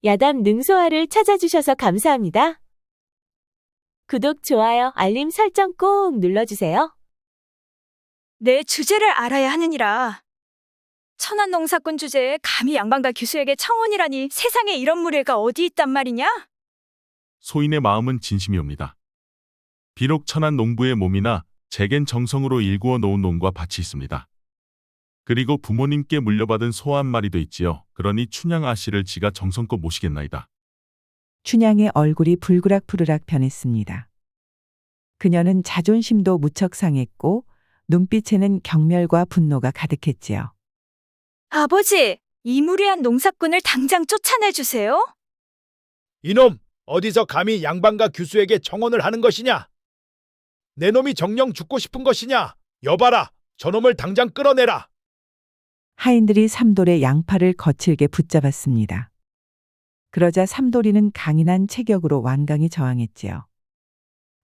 야담 능소화를 찾아주셔서 감사합니다. 구독, 좋아요, 알림 설정 꼭 눌러주세요. 내 주제를 알아야 하느니라. 천안농사꾼 주제에 감히 양반가 교수에게 청혼이라니 세상에 이런 무례가 어디 있단 말이냐? 소인의 마음은 진심이옵니다. 비록 천한 농부의 몸이나 제겐 정성으로 일구어 놓은 논과 밭이 있습니다. 그리고 부모님께 물려받은 소 한 마리도 있지요. 그러니 춘향 아씨를 지가 정성껏 모시겠나이다. 춘향의 얼굴이 불그락푸르락 변했습니다. 그녀는 자존심도 무척 상했고 눈빛에는 경멸과 분노가 가득했지요. 아버지, 이 무례한 농사꾼을 당장 쫓아내주세요. 이놈, 어디서 감히 양반가 교수에게 청혼을 하는 것이냐? 내 놈이 정녕 죽고 싶은 것이냐? 여봐라, 저놈을 당장 끌어내라. 하인들이 삼돌의 양팔을 거칠게 붙잡았습니다. 그러자 삼돌이는 강인한 체격으로 완강히 저항했지요.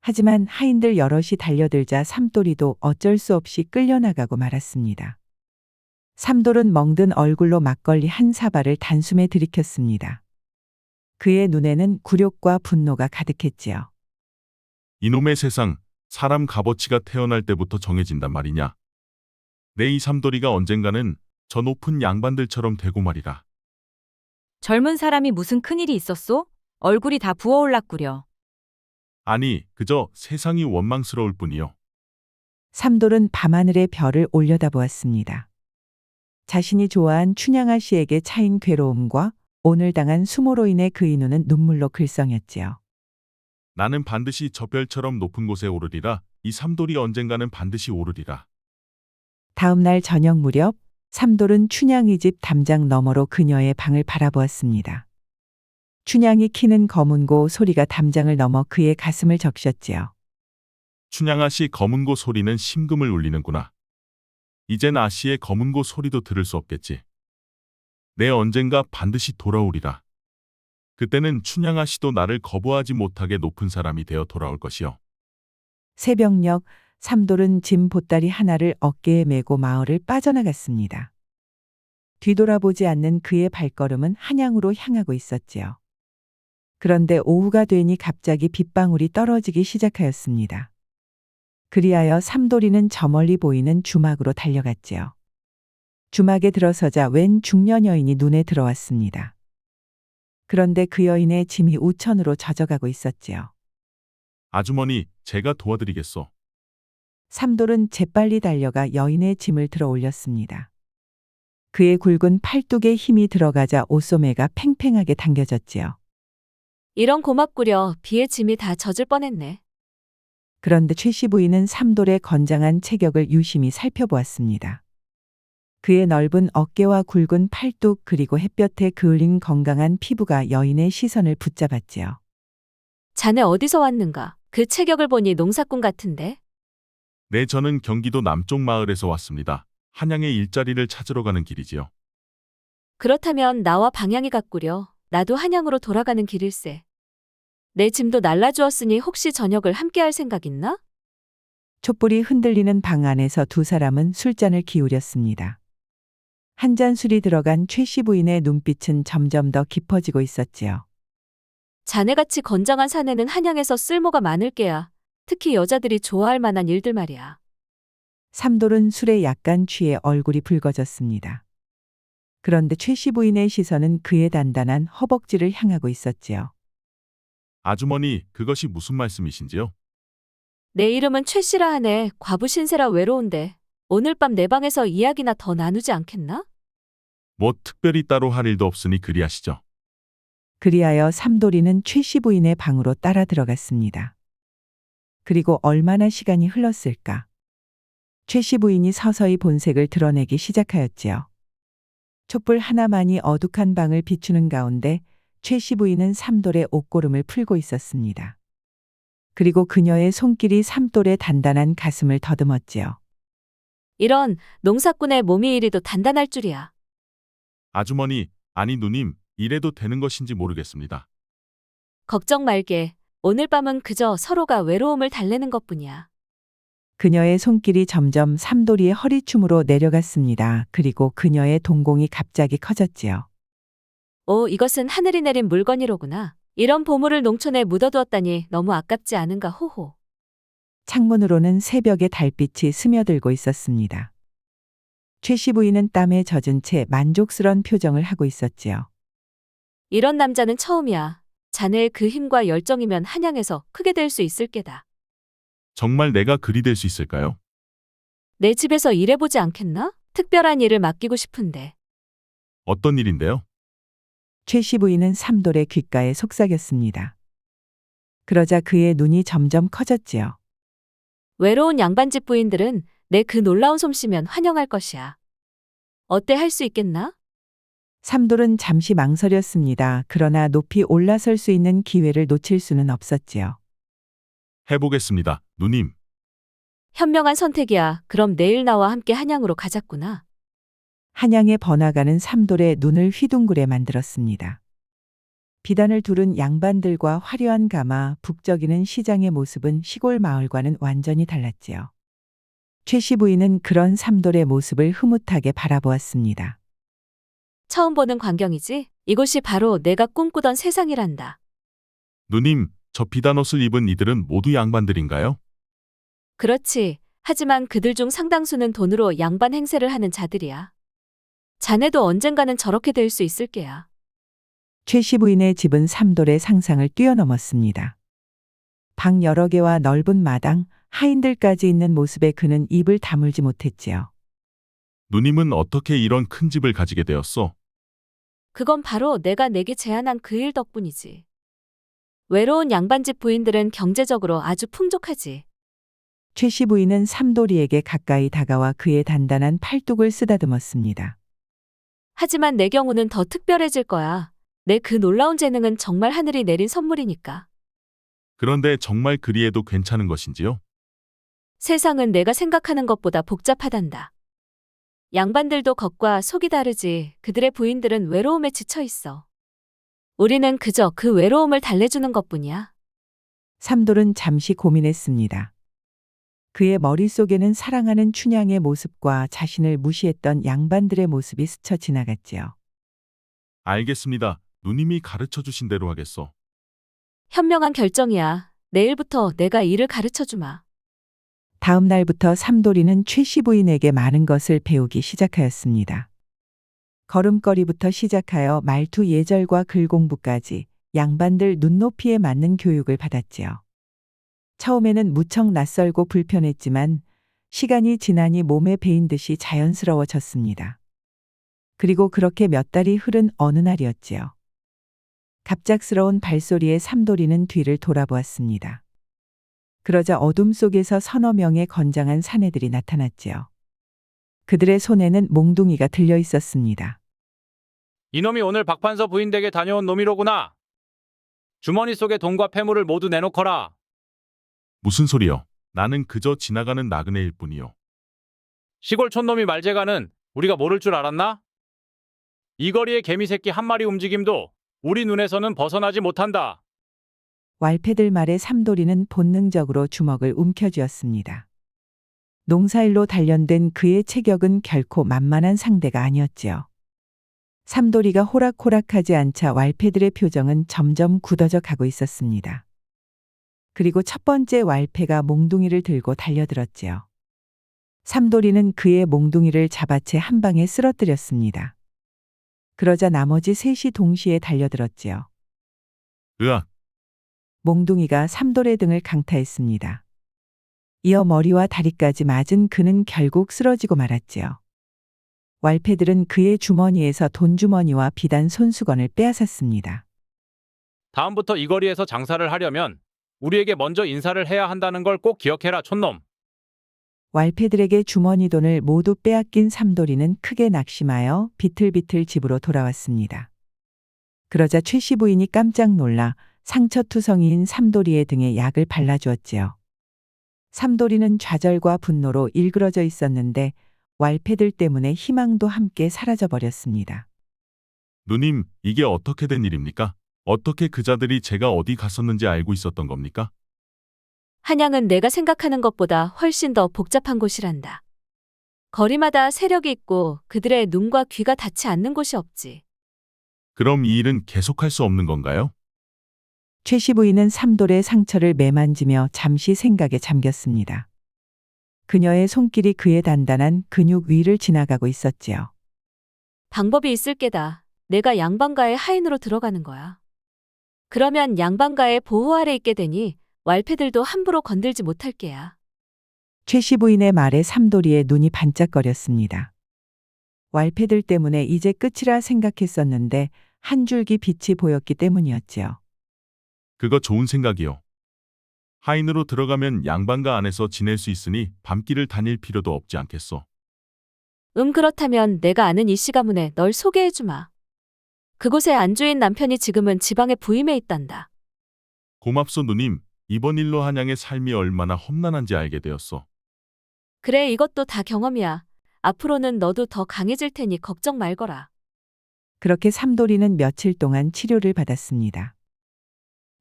하지만 하인들 여럿이 달려들자 삼돌이도 어쩔 수 없이 끌려나가고 말았습니다. 삼돌은 멍든 얼굴로 막걸리 한 사발을 단숨에 들이켰습니다. 그의 눈에는 굴욕과 분노가 가득했지요. 이놈의 세상, 사람 값어치가 태어날 때부터 정해진단 말이냐. 내 이 삼돌이가 언젠가는 저 높은 양반들처럼 되고 말이라. 젊은 사람이 무슨 큰일이 있었소? 얼굴이 다 부어올랐구려. 아니, 그저 세상이 원망스러울 뿐이요. 삼돌은 밤하늘의 별을 올려다보았습니다. 자신이 좋아한 춘향아 씨에게 차인 괴로움과 오늘 당한 수모로 인해 그의 눈은 눈물로 글썽였지요. 나는 반드시 저 별처럼 높은 곳에 오르리라. 이 삼돌이 언젠가는 반드시 오르리라. 다음 날 저녁 무렵 삼돌은 춘향이 집 담장 너머로 그녀의 방을 바라보았습니다. 춘향이 키는 검은고 소리가 담장을 넘어 그의 가슴을 적셨지요. 춘향 아씨 검은고 소리는 심금을 울리는구나. 이젠 아씨의 검은고 소리도 들을 수 없겠지. 내 언젠가 반드시 돌아오리라. 그때는 춘향 아씨도 나를 거부하지 못하게 높은 사람이 되어 돌아올 것이요. 새벽녘 삼돌은 짐 보따리 하나를 어깨에 메고 마을을 빠져나갔습니다. 뒤돌아보지 않는 그의 발걸음은 한양으로 향하고 있었지요. 그런데 오후가 되니 갑자기 빗방울이 떨어지기 시작하였습니다. 그리하여 삼돌이는 저 멀리 보이는 주막으로 달려갔지요. 주막에 들어서자 웬 중년 여인이 눈에 들어왔습니다. 그런데 그 여인의 짐이 우천으로 젖어가고 있었지요. 아주머니, 제가 도와드리겠소. 삼돌은 재빨리 달려가 여인의 짐을 들어 올렸습니다. 그의 굵은 팔뚝에 힘이 들어가자 옷소매가 팽팽하게 당겨졌지요. 이런 고맙구려. 비에 짐이 다 젖을 뻔했네. 그런데 최씨 부인은 삼돌의 건장한 체격을 유심히 살펴보았습니다. 그의 넓은 어깨와 굵은 팔뚝 그리고 햇볕에 그을린 건강한 피부가 여인의 시선을 붙잡았지요. 자네 어디서 왔는가? 그 체격을 보니 농사꾼 같은데. 네, 저는 경기도 남쪽 마을에서 왔습니다. 한양의 일자리를 찾으러 가는 길이지요. 그렇다면 나와 방향이 같구려. 나도 한양으로 돌아가는 길일세. 내 짐도 날라주었으니 혹시 저녁을 함께할 생각 있나? 촛불이 흔들리는 방 안에서 두 사람은 술잔을 기울였습니다. 한 잔 술이 들어간 최씨 부인의 눈빛은 점점 더 깊어지고 있었지요. 자네같이 건장한 사내는 한양에서 쓸모가 많을 게야. 특히 여자들이 좋아할 만한 일들 말이야. 삼돌은 술에 약간 취해 얼굴이 붉어졌습니다. 그런데 최씨 부인의 시선은 그의 단단한 허벅지를 향하고 있었지요. 아주머니, 그것이 무슨 말씀이신지요? 내 이름은 최씨라 하네. 과부 신세라 외로운데. 오늘 밤 내 방에서 이야기나 더 나누지 않겠나? 뭐 특별히 따로 할 일도 없으니 그리하시죠. 그리하여 삼돌이는 최씨 부인의 방으로 따라 들어갔습니다. 그리고 얼마나 시간이 흘렀을까? 최씨 부인이 서서히 본색을 드러내기 시작하였지요. 촛불 하나만이 어둑한 방을 비추는 가운데 최씨 부인은 삼돌의 옷고름을 풀고 있었습니다. 그리고 그녀의 손길이 삼돌의 단단한 가슴을 더듬었지요. 이런 농사꾼의 몸이 이리도 단단할 줄이야. 아주머니, 아니 누님, 이래도 되는 것인지 모르겠습니다. 걱정 말게. 오늘 밤은 그저 서로가 외로움을 달래는 것뿐이야. 그녀의 손길이 점점 삼돌이의 허리춤으로 내려갔습니다. 그리고 그녀의 동공이 갑자기 커졌지요. 오, 이것은 하늘이 내린 물건이로구나. 이런 보물을 농촌에 묻어두었다니 너무 아깝지 않은가 호호. 창문으로는 새벽의 달빛이 스며들고 있었습니다. 최 씨 부인은 땀에 젖은 채 만족스런 표정을 하고 있었지요. 이런 남자는 처음이야. 자네의 그 힘과 열정이면 한양에서 크게 될 수 있을 게다. 정말 내가 그리 될 수 있을까요? 내 집에서 일해보지 않겠나? 특별한 일을 맡기고 싶은데. 어떤 일인데요? 최 씨 부인은 삼돌의 귓가에 속삭였습니다. 그러자 그의 눈이 점점 커졌지요. 외로운 양반집 부인들은 내 그 놀라운 솜씨면 환영할 것이야. 어때 할 수 있겠나? 삼돌은 잠시 망설였습니다. 그러나 높이 올라설 수 있는 기회를 놓칠 수는 없었지요. 해보겠습니다, 누님. 현명한 선택이야. 그럼 내일 나와 함께 한양으로 가자꾸나. 한양에 번화가는 삼돌의 눈을 휘둥그레 만들었습니다. 비단을 두른 양반들과 화려한 가마, 북적이는 시장의 모습은 시골 마을과는 완전히 달랐지요. 최 씨 부인은 그런 삼돌의 모습을 흐뭇하게 바라보았습니다. 처음 보는 광경이지? 이곳이 바로 내가 꿈꾸던 세상이란다. 누님, 저 비단 옷을 입은 이들은 모두 양반들인가요? 그렇지. 하지만 그들 중 상당수는 돈으로 양반 행세를 하는 자들이야. 자네도 언젠가는 저렇게 될 수 있을 게야. 최 씨 부인의 집은 삼돌의 상상을 뛰어넘었습니다. 방 여러 개와 넓은 마당, 하인들까지 있는 모습에 그는 입을 다물지 못했지요. 누님은 어떻게 이런 큰 집을 가지게 되었소? 그건 바로 내가 내게 제안한 그 일 덕분이지. 외로운 양반집 부인들은 경제적으로 아주 풍족하지. 최 씨 부인은 삼돌이에게 가까이 다가와 그의 단단한 팔뚝을 쓰다듬었습니다. 하지만 내 경우는 더 특별해질 거야. 내 그 놀라운 재능은 정말 하늘이 내린 선물이니까. 그런데 정말 그리해도 괜찮은 것인지요? 세상은 내가 생각하는 것보다 복잡하단다. 양반들도 겉과 속이 다르지. 그들의 부인들은 외로움에 지쳐 있어. 우리는 그저 그 외로움을 달래주는 것뿐이야. 삼돌은 잠시 고민했습니다. 그의 머릿속에는 사랑하는 춘향의 모습과 자신을 무시했던 양반들의 모습이 스쳐 지나갔지요. 알겠습니다. 누님이 가르쳐 주신 대로 하겠소. 현명한 결정이야. 내일부터 내가 일을 가르쳐 주마. 다음 날부터 삼돌이는 최 씨 부인에게 많은 것을 배우기 시작하였습니다. 걸음걸이부터 시작하여 말투 예절과 글 공부까지 양반들 눈높이에 맞는 교육을 받았지요. 처음에는 무척 낯설고 불편했지만 시간이 지나니 몸에 배인 듯이 자연스러워졌습니다. 그리고 그렇게 몇 달이 흐른 어느 날이었지요. 갑작스러운 발소리에 삼돌이는 뒤를 돌아보았습니다. 그러자 어둠 속에서 서너 명의 건장한 사내들이 나타났지요. 그들의 손에는 몽둥이가 들려 있었습니다. 이놈이 오늘 박판서 부인 댁에 다녀온 놈이로구나. 주머니 속에 돈과 폐물을 모두 내놓거라. 무슨 소리요? 나는 그저 지나가는 나그네일 뿐이요. 시골 촌놈이 말재가는 우리가 모를 줄 알았나? 이 거리에 개미 새끼 한 마리 움직임도 우리 눈에서는 벗어나지 못한다. 왈패들 말에 삼돌이는 본능적으로 주먹을 움켜쥐었습니다. 농사일로 단련된 그의 체격은 결코 만만한 상대가 아니었지요. 삼돌이가 호락호락하지 않자 왈패들의 표정은 점점 굳어져 가고 있었습니다. 그리고 첫 번째 왈패가 몽둥이를 들고 달려들었지요. 삼돌이는 그의 몽둥이를 잡아채 한 방에 쓰러뜨렸습니다. 그러자 나머지 셋이 동시에 달려들었지요. 으악! 몽둥이가 삼돌의 등을 강타했습니다. 이어 머리와 다리까지 맞은 그는 결국 쓰러지고 말았지요. 왈패들은 그의 주머니에서 돈주머니와 비단 손수건을 빼앗았습니다. 다음부터 이 거리에서 장사를 하려면 우리에게 먼저 인사를 해야 한다는 걸 꼭 기억해라, 촌놈. 왈패들에게 주머니 돈을 모두 빼앗긴 삼돌이는 크게 낙심하여 비틀비틀 집으로 돌아왔습니다. 그러자 최 씨 부인이 깜짝 놀라 상처투성이인 삼돌이의 등에 약을 발라주었지요. 삼돌이는 좌절과 분노로 일그러져 있었는데 왈패들 때문에 희망도 함께 사라져버렸습니다. 누님, 이게 어떻게 된 일입니까? 어떻게 그자들이 제가 어디 갔었는지 알고 있었던 겁니까? 한양은 내가 생각하는 것보다 훨씬 더 복잡한 곳이란다. 거리마다 세력이 있고 그들의 눈과 귀가 닿지 않는 곳이 없지. 그럼 이 일은 계속할 수 없는 건가요? 최씨 부인은 삼돌의 상처를 매만지며 잠시 생각에 잠겼습니다. 그녀의 손길이 그의 단단한 근육 위를 지나가고 있었지요. 방법이 있을 게다. 내가 양반가의 하인으로 들어가는 거야. 그러면 양반가의 보호 아래 있게 되니 왈패들도 함부로 건들지 못할 게야. 최씨 부인의 말에 삼돌이의 눈이 반짝거렸습니다. 왈패들 때문에 이제 끝이라 생각했었는데 한 줄기 빛이 보였기 때문이었지요. 그거 좋은 생각이요. 하인으로 들어가면 양반가 안에서 지낼 수 있으니 밤길을 다닐 필요도 없지 않겠소. 그렇다면 내가 아는 이 씨 가문에 널 소개해주마. 그곳에 안주인 남편이 지금은 지방에 부임해 있단다. 고맙소 누님. 이번 일로 한양의 삶이 얼마나 험난한지 알게 되었소. 그래, 이것도 다 경험이야. 앞으로는 너도 더 강해질 테니 걱정 말거라. 그렇게 삼돌이는 며칠 동안 치료를 받았습니다.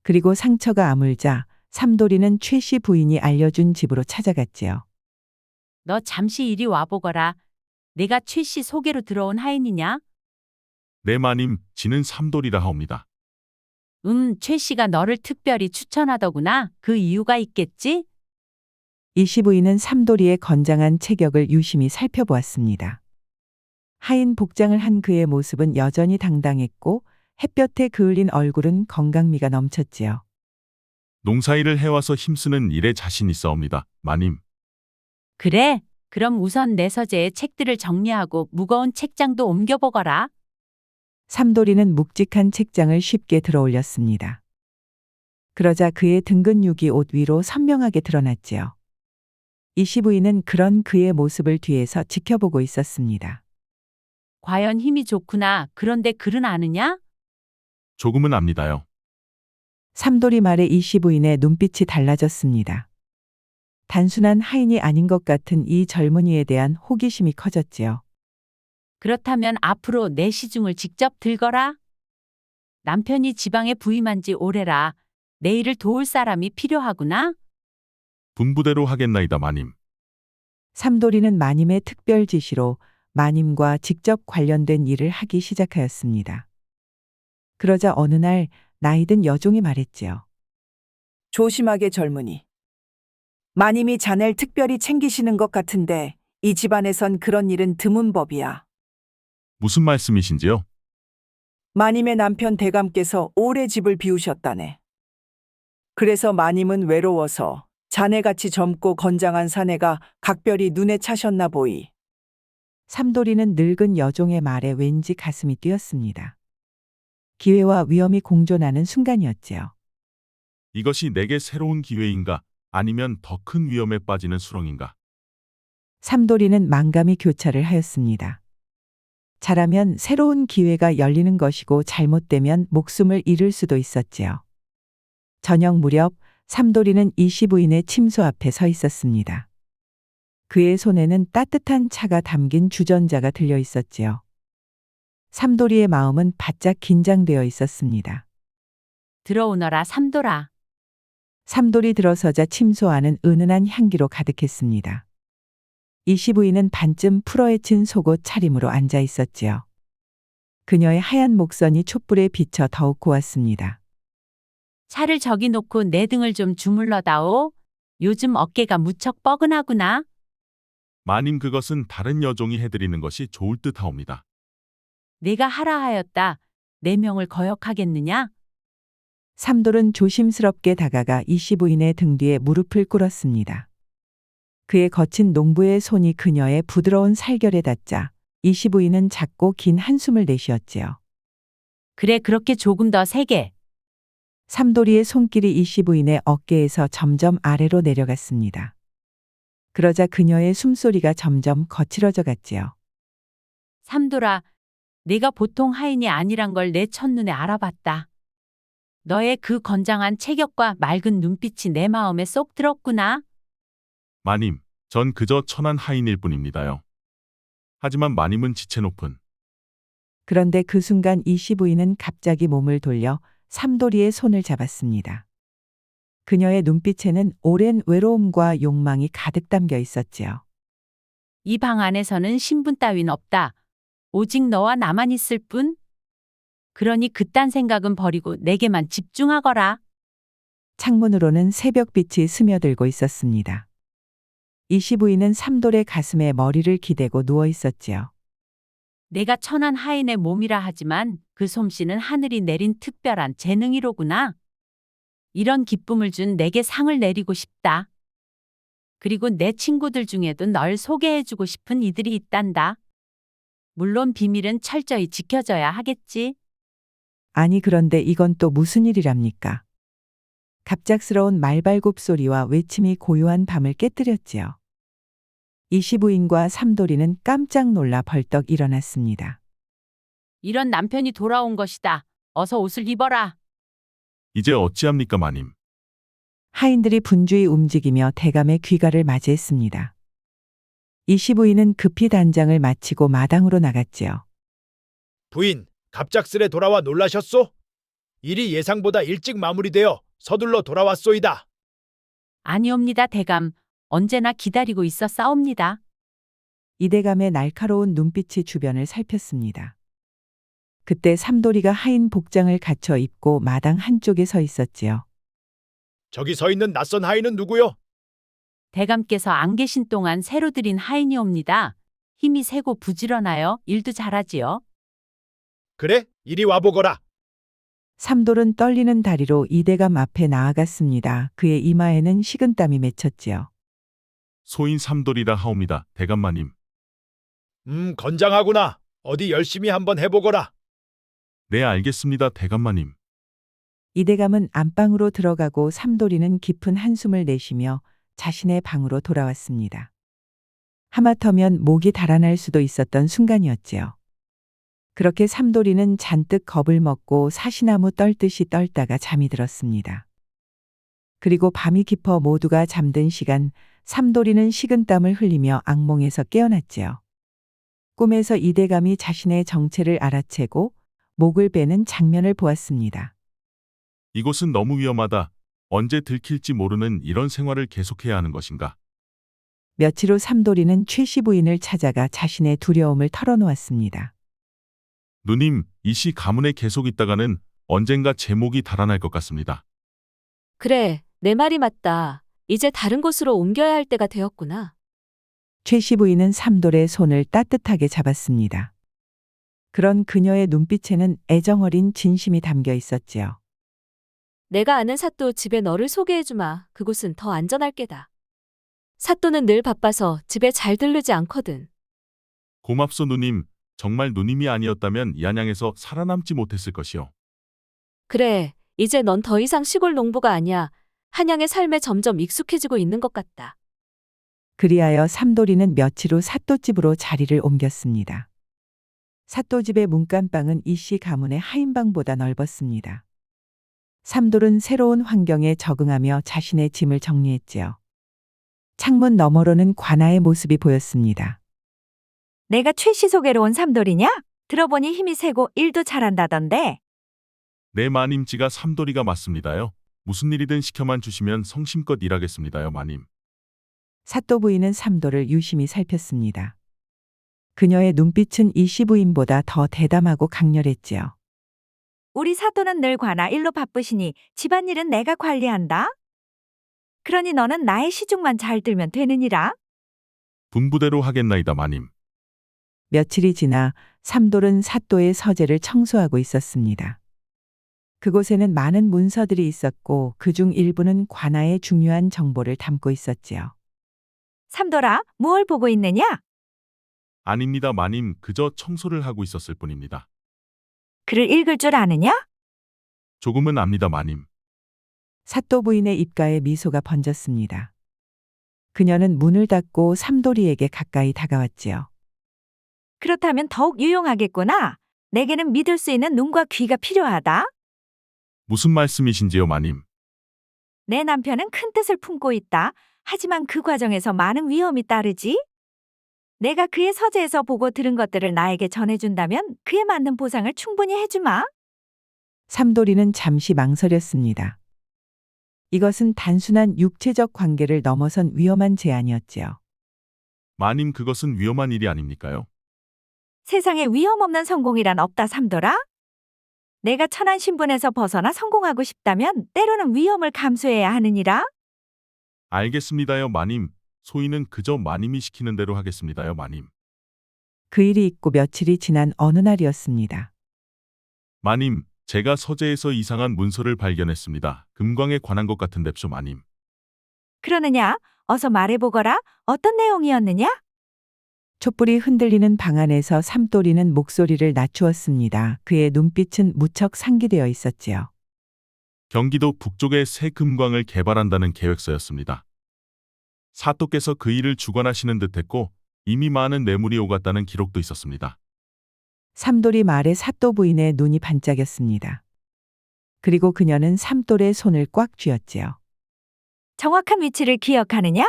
그리고 상처가 아물자 삼돌이는 최씨 부인이 알려준 집으로 찾아갔지요. 너 잠시 이리 와보거라. 내가 최씨 소개로 들어온 하인이냐? 내 마님, 지는 삼돌이라 하옵니다. 최씨가 너를 특별히 추천하더구나. 그 이유가 있겠지? 이씨 부인은 삼돌이의 건장한 체격을 유심히 살펴보았습니다. 하인 복장을 한 그의 모습은 여전히 당당했고 햇볕에 그을린 얼굴은 건강미가 넘쳤지요. 농사일을 해와서 힘쓰는 일에 자신 있사옵니다. 마님. 그래. 그럼 우선 내 서재에 책들을 정리하고 무거운 책장도 옮겨보거라. 삼돌이는 묵직한 책장을 쉽게 들어올렸습니다. 그러자 그의 등 근육이 옷 위로 선명하게 드러났지요. 이씨 부인은 그런 그의 모습을 뒤에서 지켜보고 있었습니다. 과연 힘이 좋구나. 그런데 글은 아느냐? 조금은 압니다요. 삼돌이 말에 이씨 부인의 눈빛이 달라졌습니다. 단순한 하인이 아닌 것 같은 이 젊은이에 대한 호기심이 커졌지요. 그렇다면 앞으로 내 시중을 직접 들거라. 남편이 지방에 부임한 지 오래라. 내 일을 도울 사람이 필요하구나. 분부대로 하겠나이다 마님. 삼돌이는 마님의 특별 지시로 마님과 직접 관련된 일을 하기 시작하였습니다. 그러자 어느 날 나이든 여종이 말했지요. 조심하게 젊은이. 마님이 자넬 특별히 챙기시는 것 같은데 이 집안에선 그런 일은 드문 법이야. 무슨 말씀이신지요? 마님의 남편 대감께서 오래 집을 비우셨다네. 그래서 마님은 외로워서 자네같이 젊고 건장한 사내가 각별히 눈에 차셨나 보이. 삼돌이는 늙은 여종의 말에 왠지 가슴이 뛰었습니다. 기회와 위험이 공존하는 순간이었지요. 이것이 내게 새로운 기회인가? 아니면 더 큰 위험에 빠지는 수렁인가? 삼돌이는 만감이 교차를 하였습니다. 잘하면 새로운 기회가 열리는 것이고 잘못되면 목숨을 잃을 수도 있었지요. 저녁 무렵 삼돌이는 이씨 부인의 침소 앞에 서 있었습니다. 그의 손에는 따뜻한 차가 담긴 주전자가 들려 있었지요. 삼돌이의 마음은 바짝 긴장되어 있었습니다. 들어오너라 삼돌아. 삼돌이 들어서자 침소 안은 은은한 향기로 가득했습니다. 이씨 부인은 반쯤 풀어헤친 속옷 차림으로 앉아 있었지요. 그녀의 하얀 목선이 촛불에 비쳐 더욱 고왔습니다. 차를 저기 놓고 내 등을 좀 주물러다오. 요즘 어깨가 무척 뻐근하구나. 마님 그것은 다른 여종이 해드리는 것이 좋을 듯하옵니다. 내가 하라 하였다. 내 명을 거역하겠느냐? 삼돌은 조심스럽게 다가가 이씨 부인의 등 뒤에 무릎을 꿇었습니다. 그의 거친 농부의 손이 그녀의 부드러운 살결에 닿자 이씨 부인은 작고 긴 한숨을 내쉬었지요. 그래 그렇게 조금 더 세게. 삼돌이의 손길이 이씨 부인의 어깨에서 점점 아래로 내려갔습니다. 그러자 그녀의 숨소리가 점점 거칠어져 갔지요. 삼돌아, 내가 보통 하인이 아니란 걸 내 첫눈에 알아봤다. 너의 그 건장한 체격과 맑은 눈빛이 내 마음에 쏙 들었구나. 마님, 전 그저 천한 하인일 뿐입니다요. 하지만 마님은 지체 높은. 그런데 그 순간 이씨 부인은 갑자기 몸을 돌려 삼돌이의 손을 잡았습니다. 그녀의 눈빛에는 오랜 외로움과 욕망이 가득 담겨 있었지요. 이 방 안에서는 신분 따윈 없다. 오직 너와 나만 있을 뿐. 그러니 그딴 생각은 버리고 내게만 집중하거라. 창문으로는 새벽빛이 스며들고 있었습니다. 이씨 부인은 삼돌의 가슴에 머리를 기대고 누워 있었지요. 내가 천한 하인의 몸이라 하지만 그 솜씨는 하늘이 내린 특별한 재능이로구나. 이런 기쁨을 준 내게 상을 내리고 싶다. 그리고 내 친구들 중에도 널 소개해주고 싶은 이들이 있단다. 물론 비밀은 철저히 지켜져야 하겠지. 아니 그런데 이건 또 무슨 일이랍니까? 갑작스러운 말발굽 소리와 외침이 고요한 밤을 깨뜨렸지요. 이씨 부인과 삼돌이는 깜짝 놀라 벌떡 일어났습니다. 이런 남편이 돌아온 것이다. 어서 옷을 입어라. 이제 어찌합니까 마님. 하인들이 분주히 움직이며 대감의 귀가를 맞이했습니다. 이씨 부인은 급히 단장을 마치고 마당으로 나갔지요. 부인, 갑작스레 돌아와 놀라셨소? 일이 예상보다 일찍 마무리되어 서둘러 돌아왔소이다. 아니옵니다, 대감. 언제나 기다리고 있어 싸웁니다. 이대감의 날카로운 눈빛이 주변을 살폈습니다. 그때 삼돌이가 하인 복장을 갖춰 입고 마당 한쪽에 서 있었지요. 저기 서 있는 낯선 하인은 누구요? 대감께서 안 계신 동안 새로 들인 하인이옵니다. 힘이 세고 부지런하여 일도 잘하지요. 그래? 이리 와보거라. 삼돌은 떨리는 다리로 이대감 앞에 나아갔습니다. 그의 이마에는 식은땀이 맺혔지요. 소인 삼돌이라 하옵니다. 대감마님. 건장하구나. 어디 열심히 한번 해보거라. 네 알겠습니다. 대감마님. 이대감은 안방으로 들어가고 삼돌이는 깊은 한숨을 내쉬며 자신의 방으로 돌아왔습니다. 하마터면 목이 달아날 수도 있었던 순간이었지요. 그렇게 삼돌이는 잔뜩 겁을 먹고 사시나무 떨듯이 떨다가 잠이 들었습니다. 그리고 밤이 깊어 모두가 잠든 시간 삼돌이는 식은땀을 흘리며 악몽에서 깨어났지요. 꿈에서 이대감이 자신의 정체를 알아채고 목을 베는 장면을 보았습니다. 이곳은 너무 위험하다. 언제 들킬지 모르는 이런 생활을 계속해야 하는 것인가. 며칠 후 삼돌이는 최씨 부인을 찾아가 자신의 두려움을 털어놓았습니다. 누님, 이씨 가문에 계속 있다가는 언젠가 제 목이 달아날 것 같습니다. 그래, 내 말이 맞다. 이제 다른 곳으로 옮겨야 할 때가 되었구나. 최씨 부인은 삼돌의 손을 따뜻하게 잡았습니다. 그런 그녀의 눈빛에는 애정어린 진심이 담겨 있었지요. 내가 아는 사또 집에 너를 소개해주마. 그곳은 더 안전할 게다. 사또는 늘 바빠서 집에 잘 들르지 않거든. 고맙소 누님. 정말 누님이 아니었다면 이 안양에서 살아남지 못했을 것이요. 그래, 이제 넌 더 이상 시골 농부가 아니야. 한양의 삶에 점점 익숙해지고 있는 것 같다. 그리하여 삼돌이는 며칠 후 사또집으로 자리를 옮겼습니다. 사또집의 문간방은 이씨 가문의 하인방보다 넓었습니다. 삼돌은 새로운 환경에 적응하며 자신의 짐을 정리했지요. 창문 너머로는 관아의 모습이 보였습니다. 내가 최씨 소개로 온 삼돌이냐? 들어보니 힘이 세고 일도 잘한다던데. 네 마님지가 삼돌이가 맞습니다요. 무슨 일이든 시켜만 주시면 성심껏 일하겠습니다요 마님. 사또 부인은 삼돌을 유심히 살폈습니다. 그녀의 눈빛은 이씨 부인보다 더 대담하고 강렬했지요. 우리 사또는 늘 관아 일로 바쁘시니 집안일은 내가 관리한다. 그러니 너는 나의 시중만 잘 들면 되느니라. 분부대로 하겠나이다 마님. 며칠이 지나 삼돌은 사또의 서재를 청소하고 있었습니다. 그곳에는 많은 문서들이 있었고 그중 일부는 관아의 중요한 정보를 담고 있었지요. 삼돌아, 무얼 보고 있느냐? 아닙니다 마님. 그저 청소를 하고 있었을 뿐입니다. 글을 읽을 줄 아느냐? 조금은 압니다 마님. 사또 부인의 입가에 미소가 번졌습니다. 그녀는 문을 닫고 삼돌이에게 가까이 다가왔지요. 그렇다면 더욱 유용하겠구나. 내게는 믿을 수 있는 눈과 귀가 필요하다. 무슨 말씀이신지요 마님. 내 남편은 큰 뜻을 품고 있다. 하지만 그 과정에서 많은 위험이 따르지. 내가 그의 서재에서 보고 들은 것들을 나에게 전해준다면 그에 맞는 보상을 충분히 해주마. 삼돌이는 잠시 망설였습니다. 이것은 단순한 육체적 관계를 넘어선 위험한 제안이었지요. 마님 그것은 위험한 일이 아닙니까요? 세상에 위험 없는 성공이란 없다 삼돌아. 내가 천한 신분에서 벗어나 성공하고 싶다면 때로는 위험을 감수해야 하느니라. 알겠습니다요, 마님. 소인은 그저 마님이 시키는 대로 하겠습니다요, 마님. 그 일이 있고 며칠이 지난 어느 날이었습니다. 마님, 제가 서재에서 이상한 문서를 발견했습니다. 금광에 관한 것 같은 뎁쇼, 마님. 그러느냐? 어서 말해보거라. 어떤 내용이었느냐? 촛불이 흔들리는 방 안에서 삼돌이는 목소리를 낮추었습니다. 그의 눈빛은 무척 상기되어 있었지요. 경기도 북쪽에 새 금광을 개발한다는 계획서였습니다. 사또께서 그 일을 주관하시는 듯했고 이미 많은 뇌물이 오갔다는 기록도 있었습니다. 삼돌이 말에 사또 부인의 눈이 반짝였습니다. 그리고 그녀는 삼돌의 손을 꽉 쥐었지요. 정확한 위치를 기억하느냐?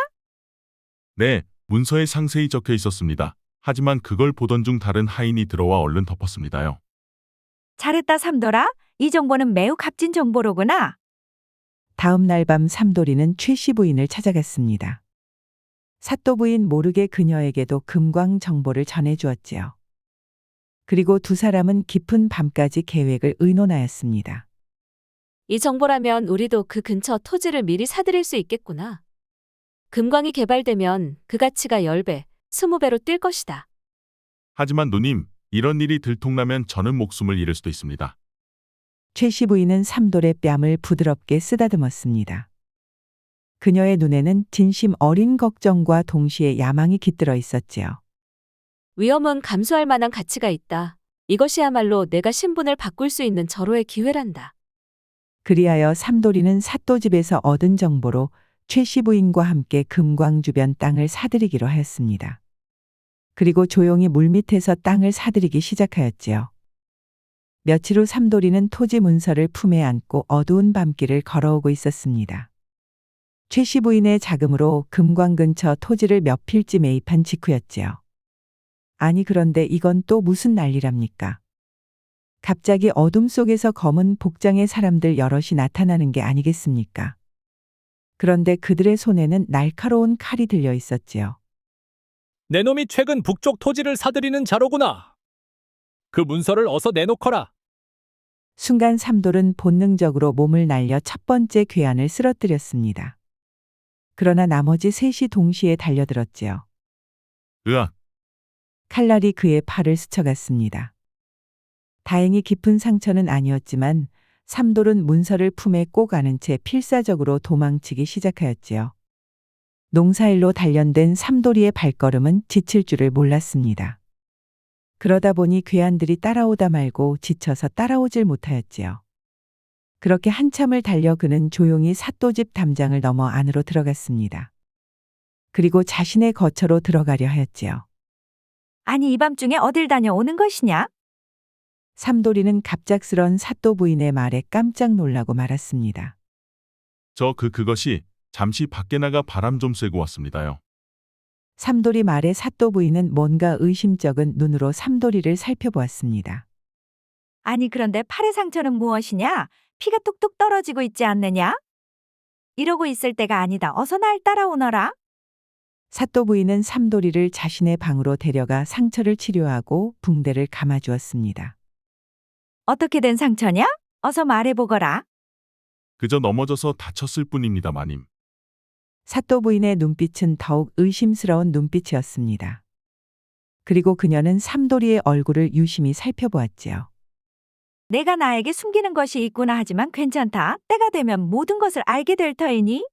네, 문서에 상세히 적혀 있었습니다. 하지만 그걸 보던 중 다른 하인이 들어와 얼른 덮었습니다요. 잘했다, 삼돌아. 이 정보는 매우 값진 정보로구나. 다음 날 밤 삼돌이는 최씨 부인을 찾아갔습니다. 사또 부인 모르게 그녀에게도 금광 정보를 전해주었지요. 그리고 두 사람은 깊은 밤까지 계획을 의논하였습니다. 이 정보라면 우리도 그 근처 토지를 미리 사들일 수 있겠구나. 금광이 개발되면 그 가치가 10배, 20배로 뛸 것이다. 하지만 누님, 이런 일이 들통나면 저는 목숨을 잃을 수도 있습니다. 최씨 부인은 삼돌의 뺨을 부드럽게 쓰다듬었습니다. 그녀의 눈에는 진심 어린 걱정과 동시에 야망이 깃들어 있었지요. 위험은 감수할 만한 가치가 있다. 이것이야말로 내가 신분을 바꿀 수 있는 절호의 기회란다. 그리하여 삼돌이는 사또집에서 얻은 정보로 최씨 부인과 함께 금광 주변 땅을 사들이기로 하였습니다. 그리고 조용히 물밑에서 땅을 사들이기 시작하였지요. 며칠 후 삼돌이는 토지 문서를 품에 안고 어두운 밤길을 걸어오고 있었습니다. 최씨 부인의 자금으로 금광 근처 토지를 몇 필지 매입한 직후였지요. 아니 그런데 이건 또 무슨 난리랍니까? 갑자기 어둠 속에서 검은 복장의 사람들 여럿이 나타나는 게 아니겠습니까? 그런데 그들의 손에는 날카로운 칼이 들려 있었지요. 내 놈이 최근 북쪽 토지를 사들이는 자로구나. 그 문서를 어서 내놓거라. 순간 삼돌은 본능적으로 몸을 날려 첫 번째 괴한을 쓰러뜨렸습니다. 그러나 나머지 셋이 동시에 달려들었지요. 으악! 칼날이 그의 팔을 스쳐갔습니다. 다행히 깊은 상처는 아니었지만 삼돌은 문서를 품에 꼭 안은 채 필사적으로 도망치기 시작하였지요. 농사일로 단련된 삼돌이의 발걸음은 지칠 줄을 몰랐습니다. 그러다 보니 괴한들이 따라오다 말고 지쳐서 따라오질 못하였지요. 그렇게 한참을 달려 그는 조용히 사또집 담장을 넘어 안으로 들어갔습니다. 그리고 자신의 거처로 들어가려 하였지요. 아니, 이 밤중에 어딜 다녀오는 것이냐? 삼돌이는 갑작스런 사또 부인의 말에 깜짝 놀라고 말았습니다. 그것이 잠시 밖에 나가 바람 좀 쐬고 왔습니다요. 삼돌이 말에 사또 부인은 뭔가 의심쩍은 눈으로 삼돌이를 살펴보았습니다. 아니, 그런데 팔의 상처는 무엇이냐? 피가 뚝뚝 떨어지고 있지 않느냐? 이러고 있을 때가 아니다. 어서 날 따라오너라. 사또 부인은 삼돌이를 자신의 방으로 데려가 상처를 치료하고 붕대를 감아주었습니다. 어떻게 된 상처냐? 어서 말해보거라. 그저 넘어져서 다쳤을 뿐입니다, 마님. 사또 부인의 눈빛은 더욱 의심스러운 눈빛이었습니다. 그리고 그녀는 삼돌이의 얼굴을 유심히 살펴보았지요. 내가 나에게 숨기는 것이 있구나. 하지만 괜찮다. 때가 되면 모든 것을 알게 될 터이니.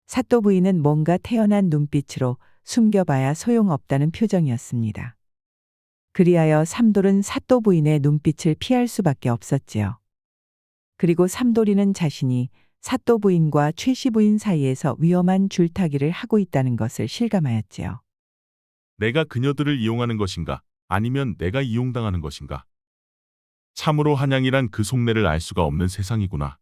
사또 부인은 뭔가 태연한 눈빛으로 숨겨봐야 소용없다는 표정이었습니다. 그리하여 삼돌은 사또 부인의 눈빛을 피할 수밖에 없었지요. 그리고 삼돌이는 자신이 사또 부인과 최씨 부인 사이에서 위험한 줄타기를 하고 있다는 것을 실감하였지요. 내가 그녀들을 이용하는 것인가? 아니면 내가 이용당하는 것인가? 참으로 한양이란 그 속내를 알 수가 없는 세상이구나.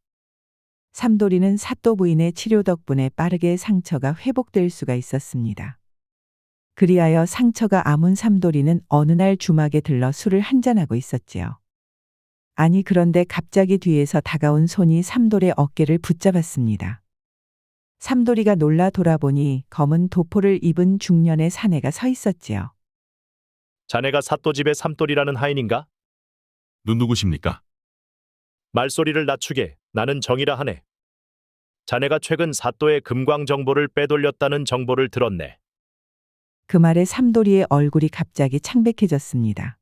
삼돌이는 사또 부인의 치료 덕분에 빠르게 상처가 회복될 수가 있었습니다. 그리하여 상처가 아문 삼돌이는 어느 날 주막에 들러 술을 한잔하고 있었지요. 아니 그런데 갑자기 뒤에서 다가온 손이 삼돌의 어깨를 붙잡았습니다. 삼돌이가 놀라 돌아보니 검은 도포를 입은 중년의 사내가 서 있었지요. 자네가 사또집의 삼돌이라는 하인인가? 누구십니까? 말소리를 낮추게. 나는 정이라 하네. 자네가 최근 사또의 금광 정보를 빼돌렸다는 정보를 들었네. 그 말에 삼돌이의 얼굴이 갑자기 창백해졌습니다.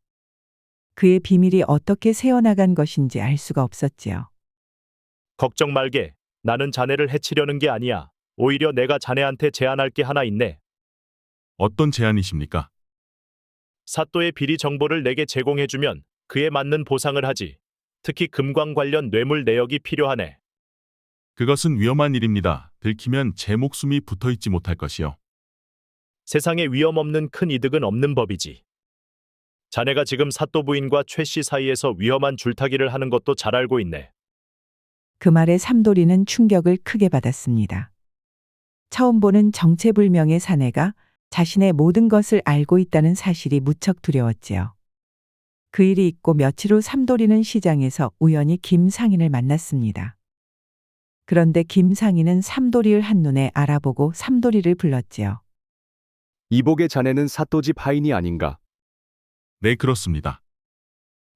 그의 비밀이 어떻게 새어나간 것인지 알 수가 없었지요. 걱정 말게. 나는 자네를 해치려는 게 아니야. 오히려 내가 자네한테 제안할 게 하나 있네. 어떤 제안이십니까? 사또의 비리 정보를 내게 제공해주면 그에 맞는 보상을 하지. 특히 금광 관련 뇌물 내역이 필요하네. 그것은 위험한 일입니다. 들키면 제 목숨이 붙어있지 못할 것이요. 세상에 위험 없는 큰 이득은 없는 법이지. 자네가 지금 사또 부인과 최 씨 사이에서 위험한 줄타기를 하는 것도 잘 알고 있네. 그 말에 삼돌이는 충격을 크게 받았습니다. 처음 보는 정체불명의 사내가 자신의 모든 것을 알고 있다는 사실이 무척 두려웠지요. 그 일이 있고 며칠 후 삼돌이는 시장에서 우연히 김상인을 만났습니다. 그런데 김상인은 삼돌이를 한눈에 알아보고 삼돌이를 불렀지요. 이복의 자네는 사또집 하인이 아닌가? 네, 그렇습니다.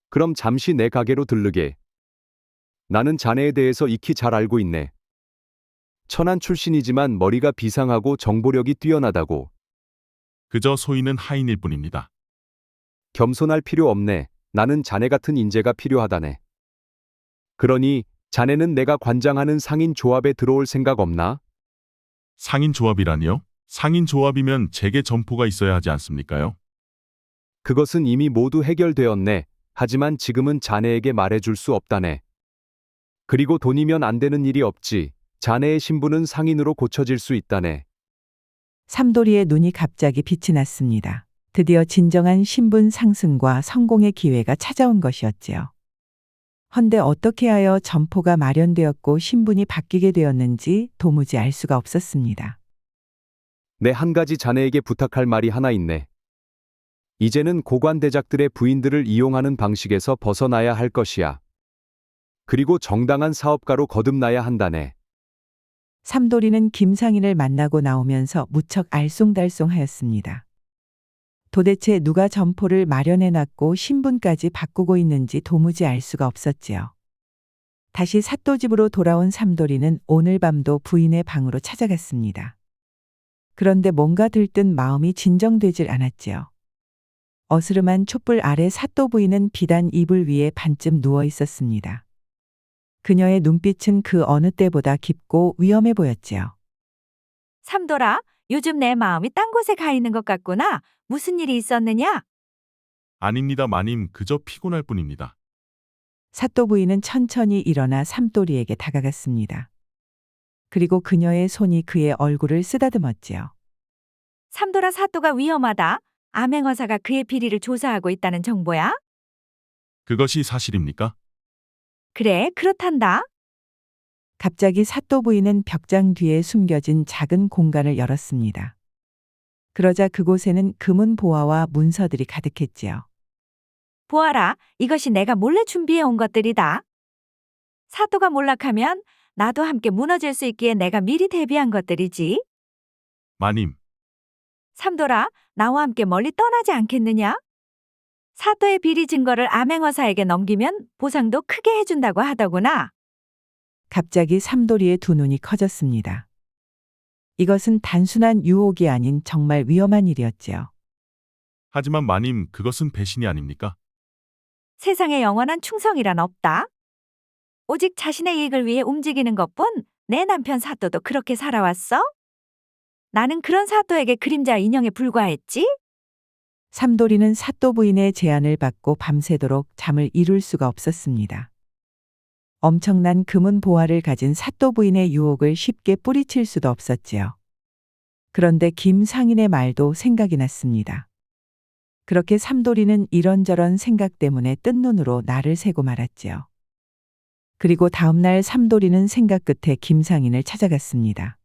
그럼 잠시 내 가게로 들르게. 나는 자네에 대해서 익히 잘 알고 있네. 천안 출신이지만 머리가 비상하고 정보력이 뛰어나다고. 그저 소인은 하인일 뿐입니다. 겸손할 필요 없네. 나는 자네 같은 인재가 필요하다네. 그러니 자네는 내가 관장하는 상인 조합에 들어올 생각 없나? 상인 조합이라니요? 상인 조합이면 제게 점포가 있어야 하지 않습니까요? 그것은 이미 모두 해결되었네. 하지만 지금은 자네에게 말해줄 수 없다네. 그리고 돈이면 안 되는 일이 없지. 자네의 신분은 상인으로 고쳐질 수 있다네. 삼돌이의 눈이 갑자기 빛이 났습니다. 드디어 진정한 신분 상승과 성공의 기회가 찾아온 것이었지요. 헌데 어떻게 하여 점포가 마련되었고 신분이 바뀌게 되었는지 도무지 알 수가 없었습니다. 내 한 가지 자네에게 부탁할 말이 하나 있네. 이제는 고관대작들의 부인들을 이용하는 방식에서 벗어나야 할 것이야. 그리고 정당한 사업가로 거듭나야 한다네. 삼돌이는 김상인을 만나고 나오면서 무척 알쏭달쏭하였습니다. 도대체 누가 점포를 마련해놨고 신분까지 바꾸고 있는지 도무지 알 수가 없었지요. 다시 사또집으로 돌아온 삼돌이는 오늘 밤도 부인의 방으로 찾아갔습니다. 그런데 뭔가 들뜬 마음이 진정되질 않았지요. 어스름한 촛불 아래 사또 부인은 비단 이불 위에 반쯤 누워 있었습니다. 그녀의 눈빛은 그 어느 때보다 깊고 위험해 보였지요. 삼돌아, 요즘 내 마음이 딴 곳에 가 있는 것 같구나. 무슨 일이 있었느냐? 아닙니다, 마님. 그저 피곤할 뿐입니다. 사또 부인은 천천히 일어나 삼돌이에게 다가갔습니다. 그리고 그녀의 손이 그의 얼굴을 쓰다듬었지요. 삼돌아, 사또가 위험하다. 암행어사가 그의 비리를 조사하고 있다는 정보야? 그것이 사실입니까? 그래, 그렇단다. 갑자기 사또 부인은 벽장 뒤에 숨겨진 작은 공간을 열었습니다. 그러자 그곳에는 금은 보화와 문서들이 가득했지요. 보아라, 이것이 내가 몰래 준비해 온 것들이다. 사또가 몰락하면 나도 함께 무너질 수 있기에 내가 미리 대비한 것들이지. 마님, 삼돌아, 나와 함께 멀리 떠나지 않겠느냐? 사또의 비리 증거를 암행어사에게 넘기면 보상도 크게 해준다고 하더구나. 갑자기 삼돌이의 두 눈이 커졌습니다. 이것은 단순한 유혹이 아닌 정말 위험한 일이었지요. 하지만 마님, 그것은 배신이 아닙니까? 세상에 영원한 충성이란 없다. 오직 자신의 이익을 위해 움직이는 것뿐. 내 남편 사또도 그렇게 살아왔어? 나는 그런 사또에게 그림자 인형에 불과했지? 삼돌이는 사또 부인의 제안을 받고 밤새도록 잠을 이룰 수가 없었습니다. 엄청난 금은 보화를 가진 사또 부인의 유혹을 쉽게 뿌리칠 수도 없었지요. 그런데 김상인의 말도 생각이 났습니다. 그렇게 삼돌이는 이런저런 생각 때문에 뜬 눈으로 날을 새고 말았지요. 그리고 다음날 삼돌이는 생각 끝에 김상인을 찾아갔습니다.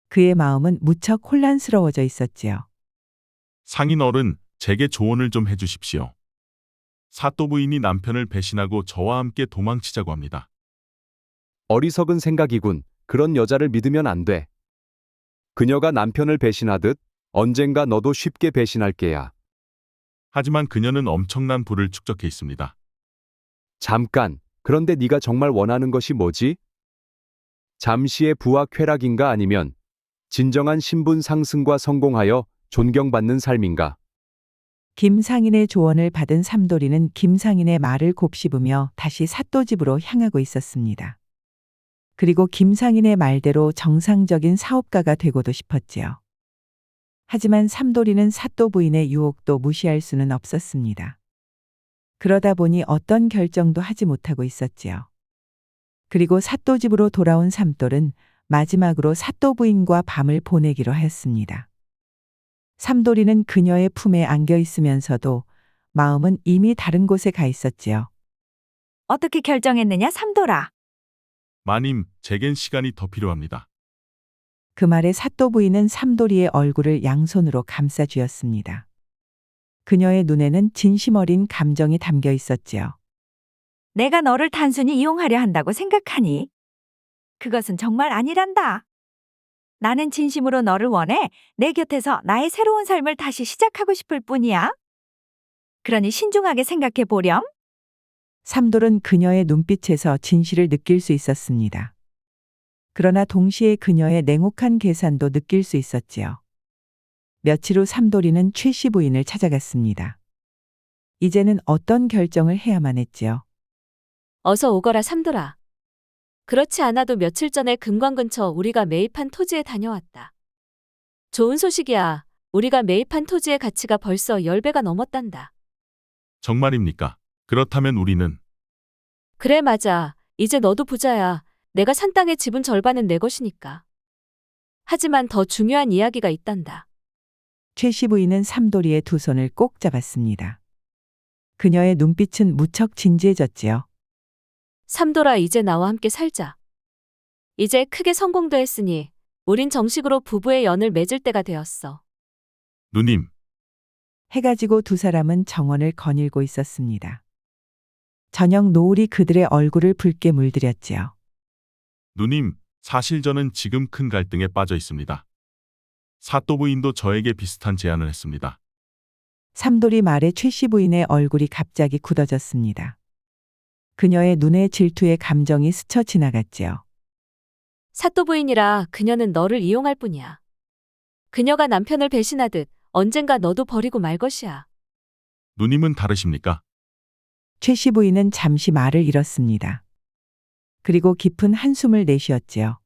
그의 마음은 무척 혼란스러워져 있었지요. 상인 어른, 제게 조언을 좀 해주십시오. 사또 부인이 남편을 배신하고 저와 함께 도망치자고 합니다. 어리석은 생각이군. 그런 여자를 믿으면 안 돼. 그녀가 남편을 배신하듯 언젠가 너도 쉽게 배신할 게야. 하지만 그녀는 엄청난 부를 축적해 있습니다. 잠깐, 그런데 네가 정말 원하는 것이 뭐지? 잠시의 부와 쾌락인가 아니면 진정한 신분 상승과 성공하여 존경받는 삶인가? 김상인의 조언을 받은 삼돌이는 김상인의 말을 곱씹으며 다시 사또집으로 향하고 있었습니다. 그리고 김상인의 말대로 정상적인 사업가가 되고도 싶었지요. 하지만 삼돌이는 사또 부인의 유혹도 무시할 수는 없었습니다. 그러다 보니 어떤 결정도 하지 못하고 있었지요. 그리고 사또집으로 돌아온 삼돌은 마지막으로 사또 부인과 밤을 보내기로 하였습니다. 삼돌이는 그녀의 품에 안겨 있으면서도 마음은 이미 다른 곳에 가 있었지요. 어떻게 결정했느냐, 삼돌아? 마님, 제겐 시간이 더 필요합니다. 그 말에 사또 부인은 삼돌이의 얼굴을 양손으로 감싸 쥐었습니다. 그녀의 눈에는 진심 어린 감정이 담겨 있었지요. 내가 너를 단순히 이용하려 한다고 생각하니? 그것은 정말 아니란다. 나는 진심으로 너를 원해 내 곁에서 나의 새로운 삶을 다시 시작하고 싶을 뿐이야. 그러니 신중하게 생각해 보렴. 삼돌은 그녀의 눈빛에서 진실을 느낄 수 있었습니다. 그러나 동시에 그녀의 냉혹한 계산도 느낄 수 있었지요. 며칠 후 삼돌이는 최씨 부인을 찾아갔습니다. 이제는 어떤 결정을 해야만 했지요. 어서 오거라 삼돌아. 그렇지 않아도 며칠 전에 금관 근처 우리가 매입한 토지에 다녀왔다. 좋은 소식이야. 우리가 매입한 토지의 가치가 벌써 10배가 넘었단다. 정말입니까? 그렇다면 우리는 그래 맞아. 이제 너도 부자야. 내가 산 땅의 지분 절반은 내 것이니까. 하지만 더 중요한 이야기가 있단다. 최씨 부인은 삼돌이의 두 손을 꼭 잡았습니다. 그녀의 눈빛은 무척 진지해졌지요. 삼돌아 이제 나와 함께 살자. 이제 크게 성공도 했으니 우린 정식으로 부부의 연을 맺을 때가 되었어. 누님, 해가 지고 두 사람은 정원을 거닐고 있었습니다. 저녁 노을이 그들의 얼굴을 붉게 물들였지요. 누님, 사실 저는 지금 큰 갈등에 빠져 있습니다. 사또 부인도 저에게 비슷한 제안을 했습니다. 삼돌이 말에 최씨 부인의 얼굴이 갑자기 굳어졌습니다. 그녀의 눈에 질투의 감정이 스쳐 지나갔지요. 사또 부인이라 그녀는 너를 이용할 뿐이야. 그녀가 남편을 배신하듯 언젠가 너도 버리고 말 것이야. 누님은 다르십니까? 최씨 부인은 잠시 말을 잃었습니다. 그리고 깊은 한숨을 내쉬었지요.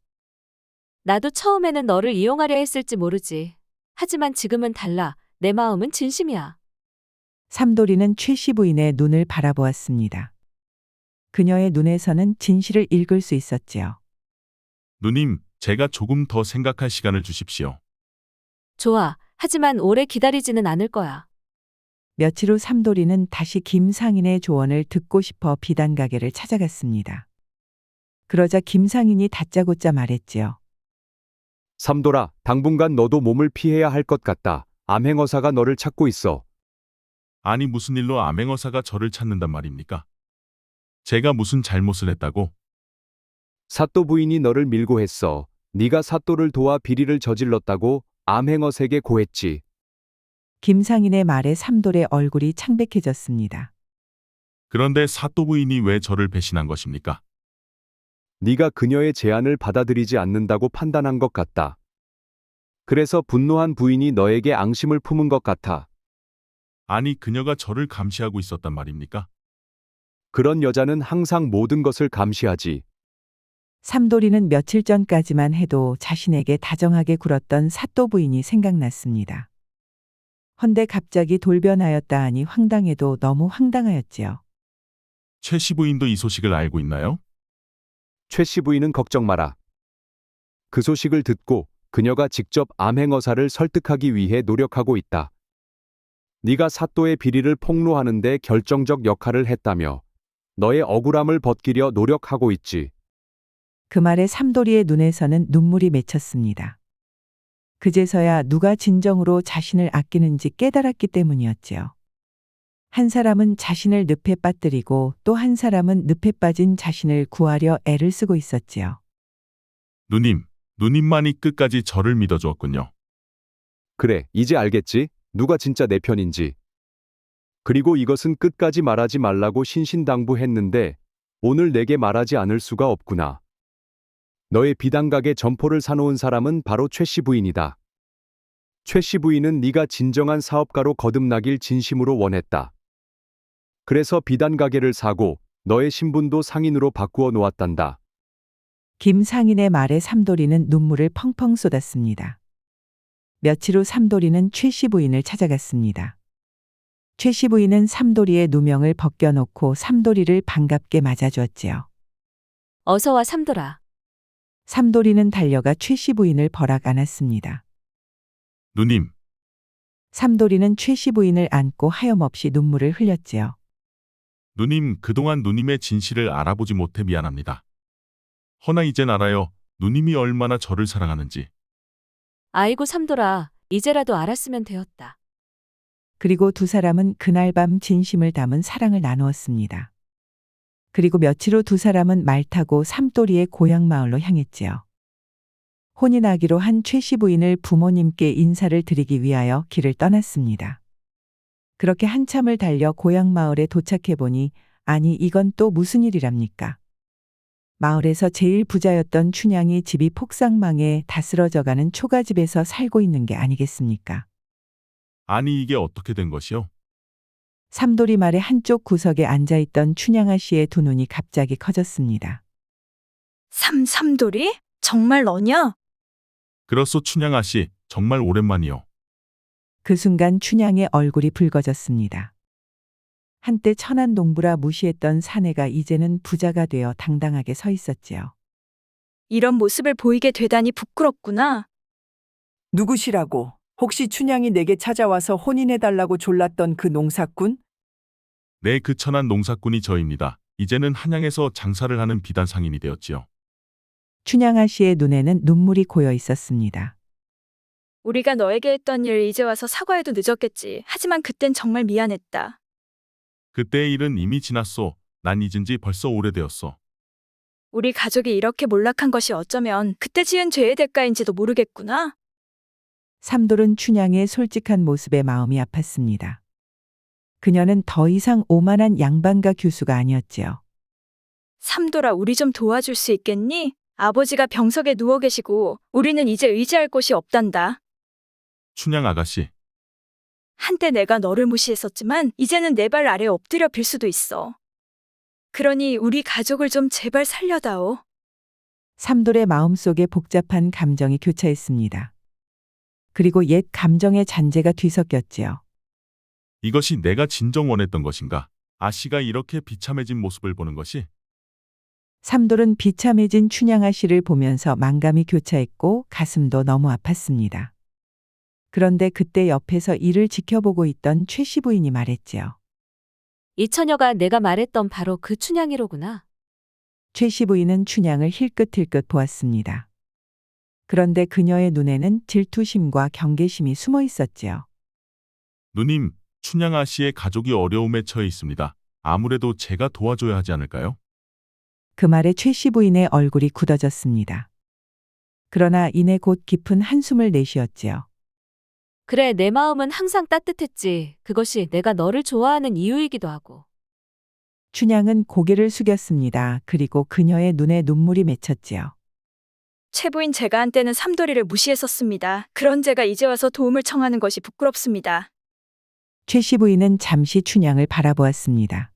나도 처음에는 너를 이용하려 했을지 모르지. 하지만 지금은 달라. 내 마음은 진심이야. 삼돌이는 최씨 부인의 눈을 바라보았습니다. 그녀의 눈에서는 진실을 읽을 수 있었지요. 누님, 제가 조금 더 생각할 시간을 주십시오. 좋아. 하지만 오래 기다리지는 않을 거야. 며칠 후 삼돌이는 다시 김상인의 조언을 듣고 싶어 비단 가게를 찾아갔습니다. 그러자 김상인이 다짜고짜 말했지요. 삼돌아, 당분간 너도 몸을 피해야 할 것 같다. 암행어사가 너를 찾고 있어. 아니 무슨 일로 암행어사가 저를 찾는단 말입니까? 제가 무슨 잘못을 했다고? 사또 부인이 너를 밀고 했어. 네가 사또를 도와 비리를 저질렀다고 암행어사에게 고했지. 김상인의 말에 삼돌의 얼굴이 창백해졌습니다. 그런데 사또 부인이 왜 저를 배신한 것입니까? 네가 그녀의 제안을 받아들이지 않는다고 판단한 것 같다. 그래서 분노한 부인이 너에게 앙심을 품은 것 같아. 아니 그녀가 저를 감시하고 있었단 말입니까? 그런 여자는 항상 모든 것을 감시하지. 삼돌이는 며칠 전까지만 해도 자신에게 다정하게 굴었던 사또 부인이 생각났습니다. 헌데 갑자기 돌변하였다 하니 황당해도 너무 황당하였지요. 최씨 부인도 이 소식을 알고 있나요? 최씨 부인은 걱정 마라. 그 소식을 듣고 그녀가 직접 암행어사를 설득하기 위해 노력하고 있다. 네가 사또의 비리를 폭로하는 데 결정적 역할을 했다며 너의 억울함을 벗기려 노력하고 있지. 그 말에 삼돌이의 눈에서는 눈물이 맺혔습니다. 그제서야 누가 진정으로 자신을 아끼는지 깨달았기 때문이었지요. 한 사람은 자신을 늪에 빠뜨리고 또 한 사람은 늪에 빠진 자신을 구하려 애를 쓰고 있었지요. 누님만이 끝까지 저를 믿어주었군요. 그래, 이제 알겠지? 누가 진짜 내 편인지. 그리고 이것은 끝까지 말하지 말라고 신신당부했는데 오늘 내게 말하지 않을 수가 없구나. 너의 비단 가게 점포를 사놓은 사람은 바로 최 씨 부인이다. 최 씨 부인은 네가 진정한 사업가로 거듭나길 진심으로 원했다. 그래서 비단 가게를 사고 너의 신분도 상인으로 바꾸어 놓았단다. 김상인의 말에 삼돌이는 눈물을 펑펑 쏟았습니다. 며칠 후 삼돌이는 최 씨 부인을 찾아갔습니다. 최 씨 부인은 삼돌이의 누명을 벗겨놓고 삼돌이를 반갑게 맞아주었지요. 어서 와 삼돌아. 삼돌이는 달려가 최 씨 부인을 버락 안았습니다. 누님, 삼돌이는 최 씨 부인을 안고 하염없이 눈물을 흘렸지요. 누님, 그동안 누님의 진실을 알아보지 못해 미안합니다. 허나 이젠 알아요. 누님이 얼마나 저를 사랑하는지. 아이고 삼돌아, 이제라도 알았으면 되었다. 그리고 두 사람은 그날 밤 진심을 담은 사랑을 나누었습니다. 그리고 며칠 후 두 사람은 말 타고 삼돌이의 고향 마을로 향했지요. 혼이 나기로 한 최 씨 부인을 부모님께 인사를 드리기 위하여 길을 떠났습니다. 그렇게 한참을 달려 고향 마을에 도착해 보니 아니 이건 또 무슨 일이랍니까? 마을에서 제일 부자였던 춘향이 집이 폭삭망해 다스러져가는 초가집에서 살고 있는 게 아니겠습니까? 아니 이게 어떻게 된 것이요? 삼돌이 말의 한쪽 구석에 앉아있던 춘향아 씨의 두 눈이 갑자기 커졌습니다. 삼돌이? 정말 너냐? 그렇소 춘향아 씨, 정말 오랜만이요. 그 순간 춘향의 얼굴이 붉어졌습니다. 한때 천한 농부라 무시했던 사내가 이제는 부자가 되어 당당하게 서 있었지요. 이런 모습을 보이게 되다니 부끄럽구나. 누구시라고? 혹시 춘향이 내게 찾아와서 혼인해달라고 졸랐던 그 농사꾼? 네, 그 천한 농사꾼이 저입니다. 이제는 한양에서 장사를 하는 비단 상인이 되었지요. 춘향아 씨의 눈에는 눈물이 고여 있었습니다. 우리가 너에게 했던 일 이제 와서 사과해도 늦었겠지. 하지만 그땐 정말 미안했다. 그때의 일은 이미 지났소. 난 잊은 지 벌써 오래되었소. 우리 가족이 이렇게 몰락한 것이 어쩌면 그때 지은 죄의 대가인지도 모르겠구나. 삼돌은 춘향의 솔직한 모습에 마음이 아팠습니다. 그녀는 더 이상 오만한 양반가 교수가 아니었지요. 삼돌아, 우리 좀 도와줄 수 있겠니? 아버지가 병석에 누워 계시고 우리는 이제 의지할 곳이 없단다. 춘향 아가씨, 한때 내가 너를 무시했었지만 이제는 내 발 아래 엎드려 빌 수도 있어. 그러니 우리 가족을 좀 제발 살려다오. 삼돌의 마음속에 복잡한 감정이 교차했습니다. 그리고 옛 감정의 잔재가 뒤섞였지요. 이것이 내가 진정 원했던 것인가? 아씨가 이렇게 비참해진 모습을 보는 것이? 삼돌은 비참해진 춘향아 씨를 보면서 만감이 교차했고 가슴도 너무 아팠습니다. 그런데 그때 옆에서 이를 지켜보고 있던 최 씨 부인이 말했지요. 이 처녀가 내가 말했던 바로 그 춘향이로구나. 최 씨 부인은 춘향을 힐끗힐끗 보았습니다. 그런데 그녀의 눈에는 질투심과 경계심이 숨어 있었지요. 누님, 춘향 아씨의 가족이 어려움에 처해 있습니다. 아무래도 제가 도와줘야 하지 않을까요? 그 말에 최 씨 부인의 얼굴이 굳어졌습니다. 그러나 이내 곧 깊은 한숨을 내쉬었지요. 그래, 내 마음은 항상 따뜻했지. 그것이 내가 너를 좋아하는 이유이기도 하고. 춘향은 고개를 숙였습니다. 그리고 그녀의 눈에 눈물이 맺혔지요. 최 부인, 제가 한때는 삼돌이를 무시했었습니다. 그런 제가 이제 와서 도움을 청하는 것이 부끄럽습니다. 최 씨 부인은 잠시 춘향을 바라보았습니다.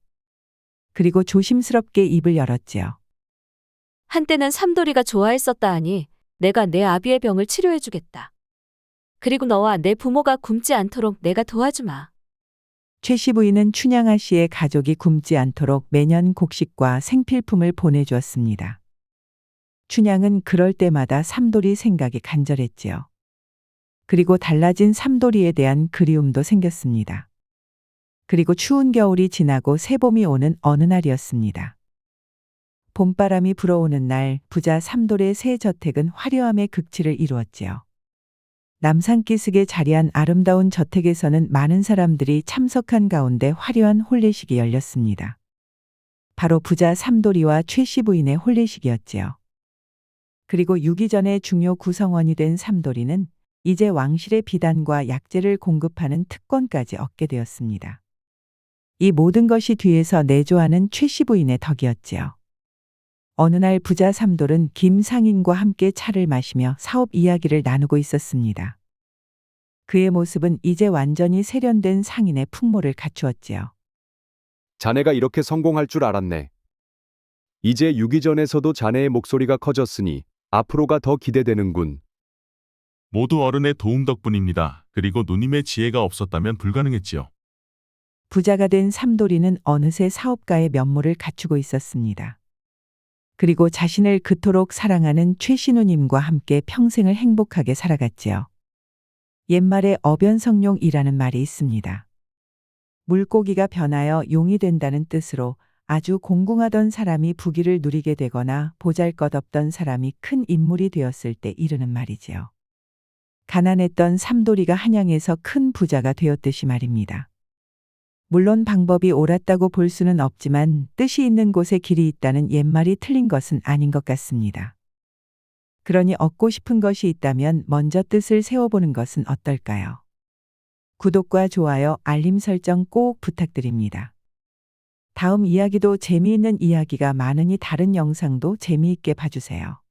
그리고 조심스럽게 입을 열었지요. 한때는 삼돌이가 좋아했었다 하니 내가 내 아비의 병을 치료해주겠다. 그리고 너와 내 부모가 굶지 않도록 내가 도와주마. 최 씨 부인은 춘향아 씨의 가족이 굶지 않도록 매년 곡식과 생필품을 보내주었습니다. 춘향은 그럴 때마다 삼돌이 생각이 간절했지요. 그리고 달라진 삼돌이에 대한 그리움도 생겼습니다. 그리고 추운 겨울이 지나고 새봄이 오는 어느 날이었습니다. 봄바람이 불어오는 날 부자 삼돌의 새 저택은 화려함의 극치를 이루었지요. 남산기슭에 자리한 아름다운 저택에서는 많은 사람들이 참석한 가운데 화려한 혼례식이 열렸습니다. 바로 부자 삼돌이와 최 씨 부인의 혼례식이었지요. 그리고 유기전의 중요 구성원이 된 삼돌이는 이제 왕실의 비단과 약재를 공급하는 특권까지 얻게 되었습니다. 이 모든 것이 뒤에서 내조하는 최씨 부인의 덕이었지요. 어느 날 부자 삼돌은 김상인과 함께 차를 마시며 사업 이야기를 나누고 있었습니다. 그의 모습은 이제 완전히 세련된 상인의 풍모를 갖추었지요. 자네가 이렇게 성공할 줄 알았네. 이제 유기전에서도 자네의 목소리가 커졌으니 앞으로가 더 기대되는군. 모두 어른의 도움 덕분입니다. 그리고 누님의 지혜가 없었다면 불가능했지요. 부자가 된 삼돌이는 어느새 사업가의 면모를 갖추고 있었습니다. 그리고 자신을 그토록 사랑하는 최신우님과 함께 평생을 행복하게 살아갔지요. 옛말에 어변성룡이라는 말이 있습니다. 물고기가 변하여 용이 된다는 뜻으로 아주 공공하던 사람이 부귀를 누리게 되거나 보잘것없던 사람이 큰 인물이 되었을 때 이르는 말이지요. 가난했던 삼돌이가 한양에서 큰 부자가 되었듯이 말입니다. 물론 방법이 옳았다고 볼 수는 없지만 뜻이 있는 곳에 길이 있다는 옛말이 틀린 것은 아닌 것 같습니다. 그러니 얻고 싶은 것이 있다면 먼저 뜻을 세워보는 것은 어떨까요? 구독과 좋아요, 알림 설정 꼭 부탁드립니다. 다음 이야기도 재미있는 이야기가 많으니 다른 영상도 재미있게 봐주세요.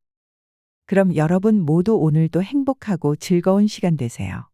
그럼 여러분 모두 오늘도 행복하고 즐거운 시간 되세요.